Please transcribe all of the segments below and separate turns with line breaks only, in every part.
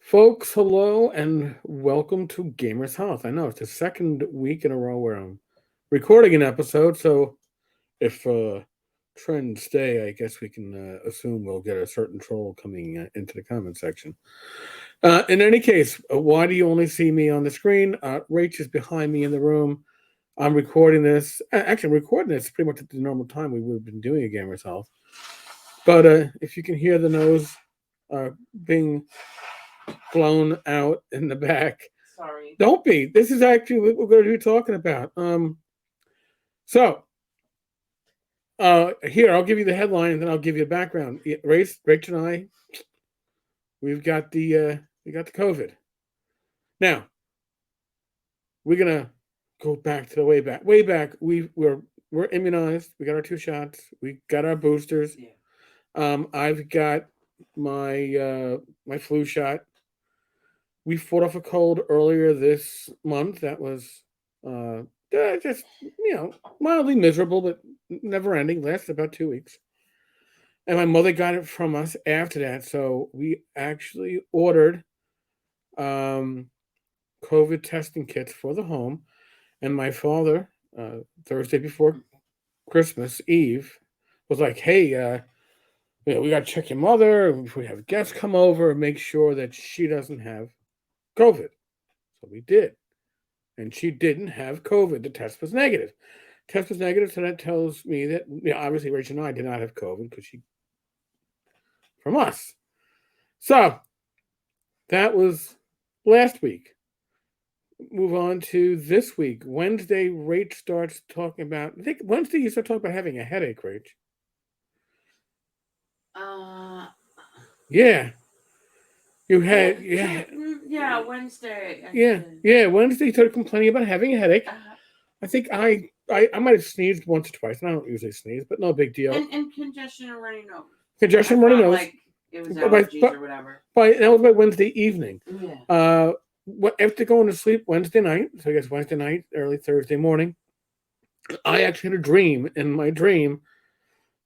Folks, hello and welcome to Gamers Health. I know it's the second week in a row where I'm recording an episode, so if trends stay, I guess we can assume we'll get a certain troll coming into the comment section. In any case, why do you only see me on the screen? Rach is behind me in the room. I'm recording this. Actually, recording this pretty much at the normal time we would have been doing a Gamers Health. But if you can hear the nose being blown out in the back.
Sorry.
Don't be. This is actually what we're going to be talking about. So here I'll give you the headline and then I'll give you a background. Rach and I, we got the COVID. Now we're gonna go back to the way back. Way back, we're immunized. We got our 2 shots. We got our boosters.
Yeah.
I've got my flu shot. We fought off a cold earlier this month. That was just mildly miserable, but never ending. Lasted about 2 weeks. And my mother got it from us after that. So we actually ordered COVID testing kits for the home. And my father, Thursday before Christmas Eve, was like, "Hey, we got to check your mother. If we have guests come over, make sure that she doesn't have COVID." So we did. And she didn't have COVID. The test was negative. Test was negative, so that tells me that obviously Rachel and I did not have COVID because she from us. So that was last week. Move on to this week. Wednesday, Rach starts talking about. I think Wednesday you start talking about having a headache, Rach. Yeah.
Yeah, Wednesday.
Yeah. Wednesday you started complaining about having a headache. I think I might have sneezed once or twice, and I don't usually sneeze, but no big deal.
And congestion and runny nose.
Congestion, runny nose.
Like it was allergies or whatever.
That was by Wednesday evening.
Yeah.
After going to sleep Wednesday night, so I guess Wednesday night, early Thursday morning, I actually had a dream. In my dream,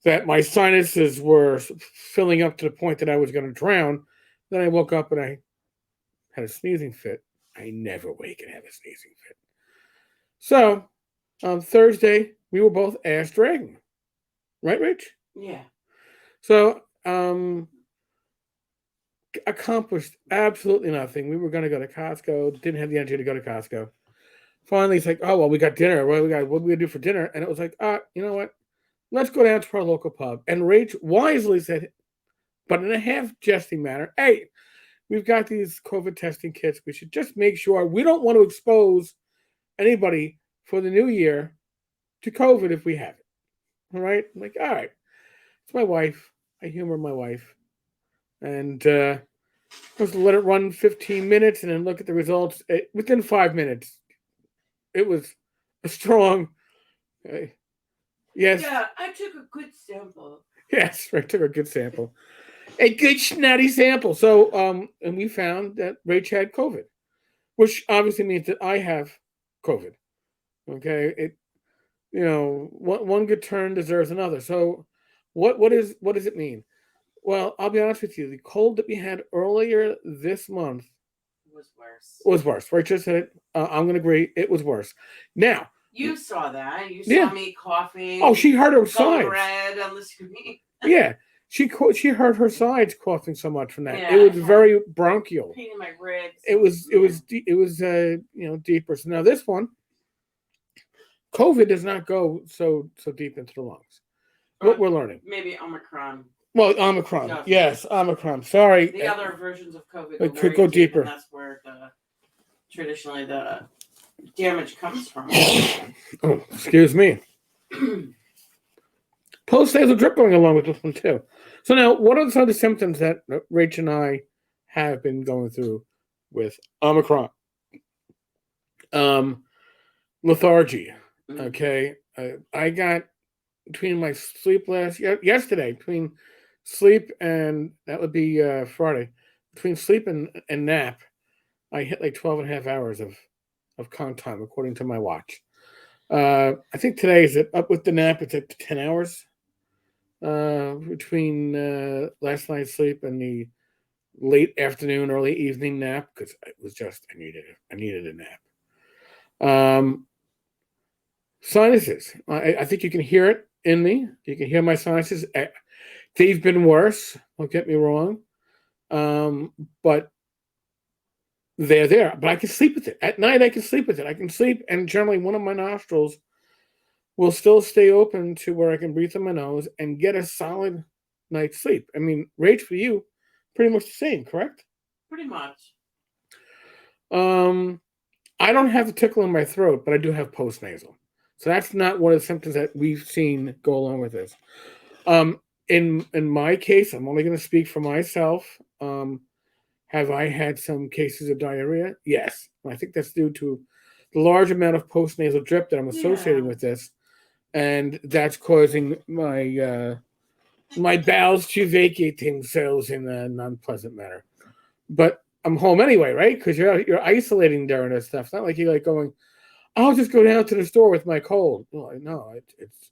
that my sinuses were filling up to the point that I was going to drown. Then I woke up and I had a sneezing fit. I never wake and have a sneezing fit. So, on Thursday, we were both ass dragging. Right, Rich?
Yeah.
So, accomplished absolutely nothing. We were going to go to Costco. Didn't have the energy to go to Costco. Finally, it's like, oh, well, we got dinner. What are we going to do for dinner? And it was like, you know what? Let's go down to our local pub. And Rach wisely said, but in a half jesting manner, hey, we've got these COVID testing kits. We should just make sure we don't want to expose anybody for the new year to COVID if we have it. All right? I'm like, all right. It's my wife. I humor my wife. And just let it run 15 minutes and then look at the results. Within 5 minutes, it was a strong... yes.
Yeah, I took a good sample.
Yes, I took a good sample. A good snotty sample. So, and we found that Rach had COVID, which obviously means that I have COVID. Okay, one good turn deserves another. So, what does it mean? Well, I'll be honest with you. The cold that we had earlier this month
was worse.
Rachel said it. I'm going to agree. It was worse. Now,
you saw that. You saw me coughing.
Oh, she heard her sides.
Red on the screen.
Yeah. She heard her sides coughing so much from that. Yeah, it was very bronchial.
Pain in my ribs.
It was deeper. So now this one, COVID does not go so deep into the lungs. What we're learning.
Maybe Omicron.
Well, Omicron. Yes, Omicron. Sorry.
The other versions of COVID
it could go deeper.
And that's where traditionally the damage comes from.
Oh, excuse me. Post-nasal drip going along with this one too. So now, what are some of the symptoms that Rach and I have been going through with Omicron? Lethargy. Okay, I got between my sleep yesterday between sleep and that would be Friday. Between sleep and nap, I hit like 12 and a half hours of con time according to my watch. I think today is up with the nap. It's at 10 hours between last night's sleep and the late afternoon, early evening nap because it was just I needed a nap. Sinuses. I think you can hear it in me. You can hear my sinuses. They've been worse. Don't get me wrong. But they're there. But I can sleep with it. At night, I can sleep with it. I can sleep, and generally one of my nostrils will still stay open to where I can breathe through my nose and get a solid night's sleep. I mean, Rach, for you, pretty much the same, correct?
Pretty much.
I don't have the tickle in my throat, but I do have postnasal. So that's not one of the symptoms that we've seen go along with this. In my case, I'm only going to speak for myself. Have I had some cases of diarrhea? Yes. I think that's due to the large amount of postnasal drip that I'm associating with this, and that's causing my my bowels to vacate themselves in a non-pleasant manner. But I'm home anyway, right? Because you're isolating during this stuff. It's not like you're like going, I'll just go down to the store with my cold. No, it's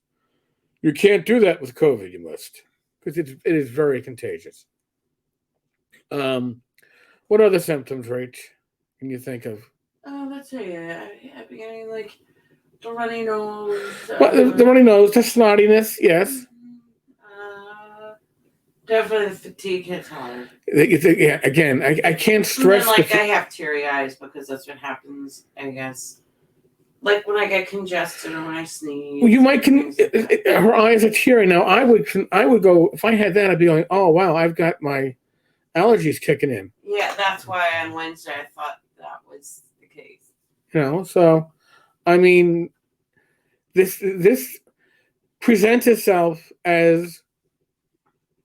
you can't do that with COVID. You must, because it is very contagious. What other symptoms, Rach, can you think of?
Let's see. I've been getting like the runny nose.
Well, the runny nose, the snottiness, yes.
Definitely the fatigue hits hard.
Yeah, again, I can't stress.
And then, I have teary eyes because that's what happens, I guess. Like when I get congested or when I sneeze.
Well, you might her eyes are teary. Now I would go if I had that. I'd be going, oh wow, I've got my allergies kicking in.
Yeah, that's why on Wednesday I thought that was the case.
So I mean, this presents itself as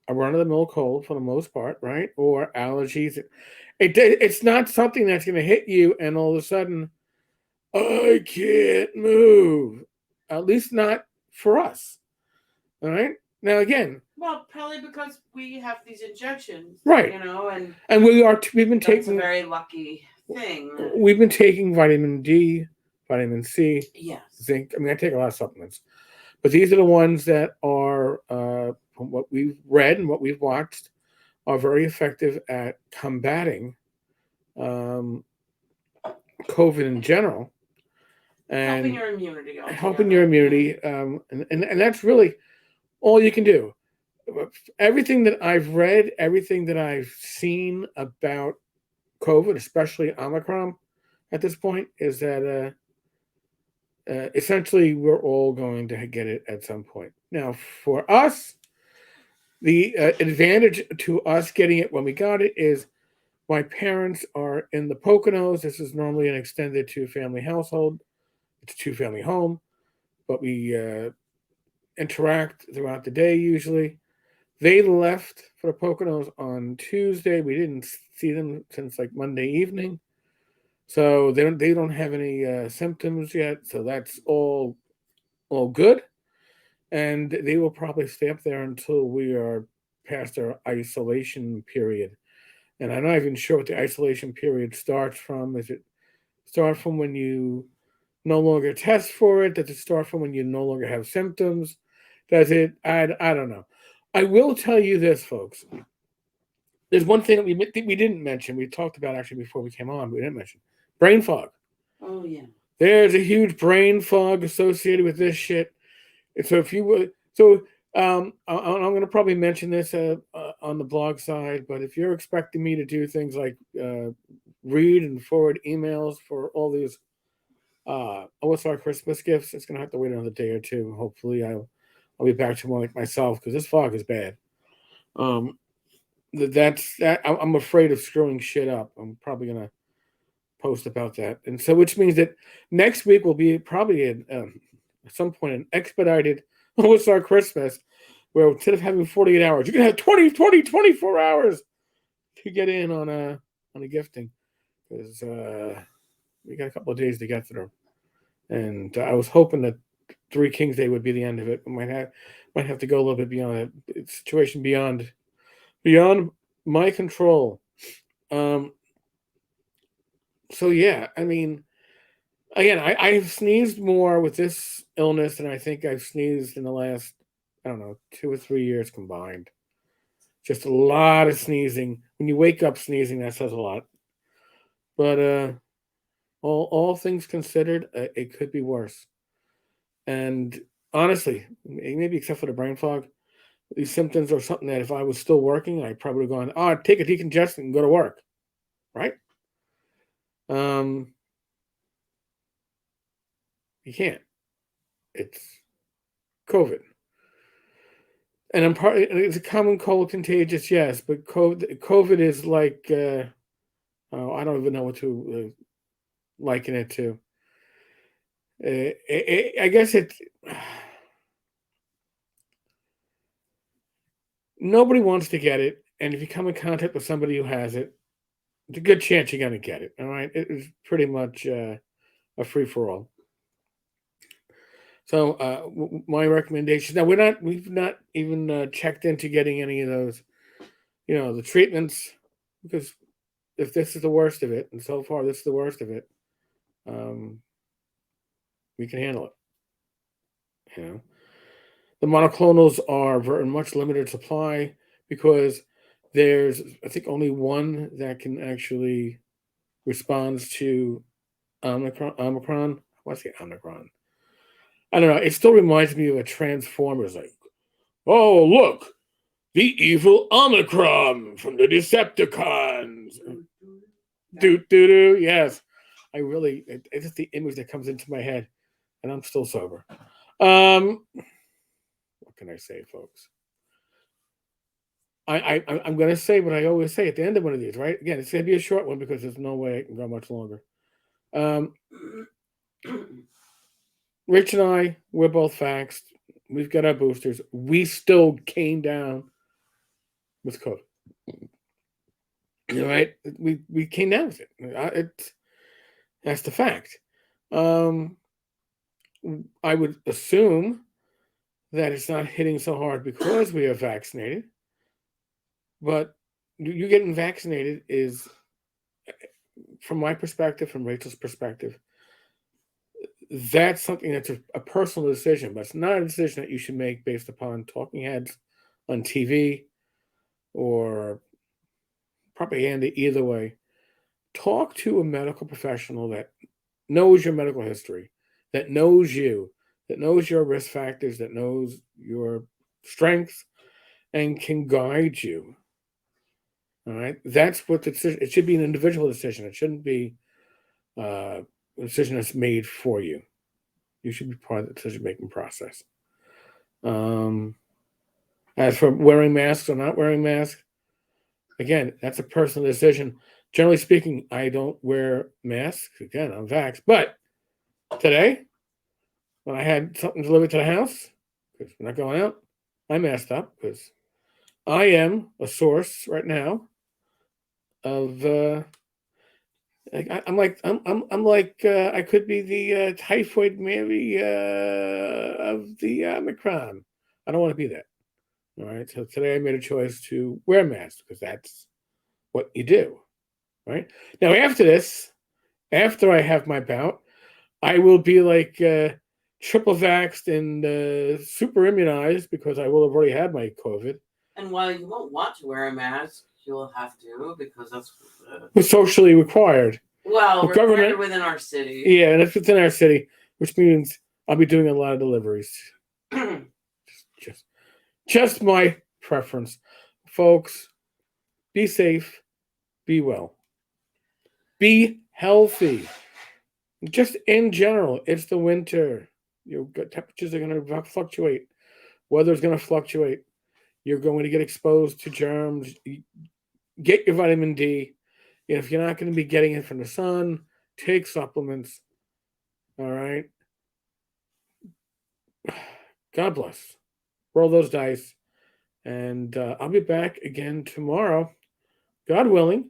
a run-of-the-mill cold for the most part, right? Or allergies. It's not something that's going to hit you and all of a sudden, I can't move. At least not for us. All right. Now again.
Well, probably because we have these injections,
right? And we've been taking.
That's a very lucky thing.
We've been taking vitamin D, vitamin C,
yes,
zinc. I mean, I take a lot of supplements, but these are the ones that are, from what we've read and what we've watched, are very effective at combating COVID in general. And
helping your immunity.
Helping your immunity. And that's really all you can do. Everything that I've read, everything that I've seen about COVID, especially Omicron at this point, is that essentially we're all going to get it at some point. Now, for us, the advantage to us getting it when we got it is my parents are in the Poconos. This is normally an extended two-family household. It's a two-family home, but we interact throughout the day usually. They left for the Poconos on Tuesday. We didn't see them since like Monday evening, so they don't have any symptoms yet. So that's all good, and they will probably stay up there until we are past our isolation period. And I'm not even sure what the isolation period starts from. Is it start from when you no longer test for it? Does it start from when you no longer have symptoms? Does it? I don't know. I will tell you this, folks. There's one thing that we didn't mention. We talked about actually before we came on. We didn't mention brain fog.
Oh yeah. There's
a huge brain fog associated with this shit. So if you would, I'm going to probably mention this on the blog side. But if you're expecting me to do things like read and forward emails for all these OSR Christmas gifts, it's going to have to wait another day or two. Hopefully, I'll be back to more like myself because this fog is bad. That's that. I'm afraid of screwing shit up. I'm probably gonna post about that, and so which means that next week will be probably at some point an expedited OSR Christmas, where instead of having 48 hours, you're gonna have 24 hours to get in on a gifting because we got a couple of days to get through, and I was hoping that Three Kings Day would be the end of it. We might have to go a little bit beyond it. It's a situation beyond my control. So yeah, I mean, again, I've sneezed more with this illness than I think I've sneezed in the last, I don't know, 2 or 3 years combined. Just a lot of sneezing. When you wake up sneezing, that says a lot. But all things considered, it could be worse. And honestly, maybe except for the brain fog, these symptoms are something that if I was still working, I probably would have gone, take a decongestant and go to work, right? You can't. It's COVID. And it's a common cold contagious, yes, but COVID is like, I don't even know what to liken it to. I guess nobody wants to get it, and if you come in contact with somebody who has it, it's a good chance you're going to get it. All right, it is pretty much a free for all. So my recommendation. Now we've not even checked into getting any of those, the treatments, because if this is the worst of it, and so far this is the worst of it, we can handle it. The monoclonals are very much limited supply because there's, I think, only one that can actually responds to Omicron. What's the Omicron? I don't know. It still reminds me of a Transformers. Like, oh look, the evil Omicron from the Decepticons. Do. Yes, it's just the image that comes into my head, and I'm still sober. What can I say, folks? I'm going to say what I always say at the end of one of these, right? Again, it's going to be a short one because there's no way I can go much longer. Rach and I, we're both vaxxed. We've got our boosters. We still came down with COVID. Right? We came down with it. That's the fact. I would assume that it's not hitting so hard because we are vaccinated. But you getting vaccinated is, from my perspective, from Rachel's perspective, that's something that's a personal decision, but it's not a decision that you should make based upon talking heads on TV or propaganda either way. Talk to a medical professional that knows your medical history, that knows you, that knows your risk factors, that knows your strengths, and can guide you. All right? That's what it should be an individual decision. It shouldn't be a decision that's made for you. You should be part of the decision-making process. As for wearing masks or not wearing masks, again, that's a personal decision. Generally speaking, I don't wear masks. Again, I'm vaxxed. But today, when I had something delivered to the house, because we're not going out, I masked up because I am a source right now of I'm like I could be the typhoid Mary of the Omicron. I don't want to be that. All right. So today I made a choice to wear a mask because that's what you do. Right. Now after this, after I have my bout, I will be like triple vaxxed and super immunized because I will have already had my COVID.
And while you won't want to wear a mask, you'll have to because that's
socially required.
Well, government within our city.
Yeah, and it's within our city, which means I'll be doing a lot of deliveries. just my preference. Folks, be safe, be well, be healthy. Just in general, it's the winter. Your temperatures are going to fluctuate. Weather's going to fluctuate. You're going to get exposed to germs. Get your vitamin D. If you're not going to be getting it from the sun, take supplements. All right. God bless. Roll those dice. And I'll be back again tomorrow, God willing,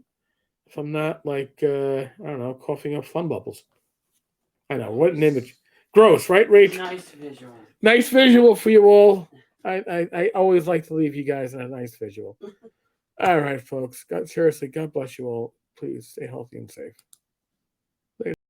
if I'm not coughing up fun bubbles. I know, what an image. Gross, right, Rach?
Nice visual.
Nice visual for you all. I always like to leave you guys in a nice visual. All right, folks. Seriously, God bless you all. Please stay healthy and safe.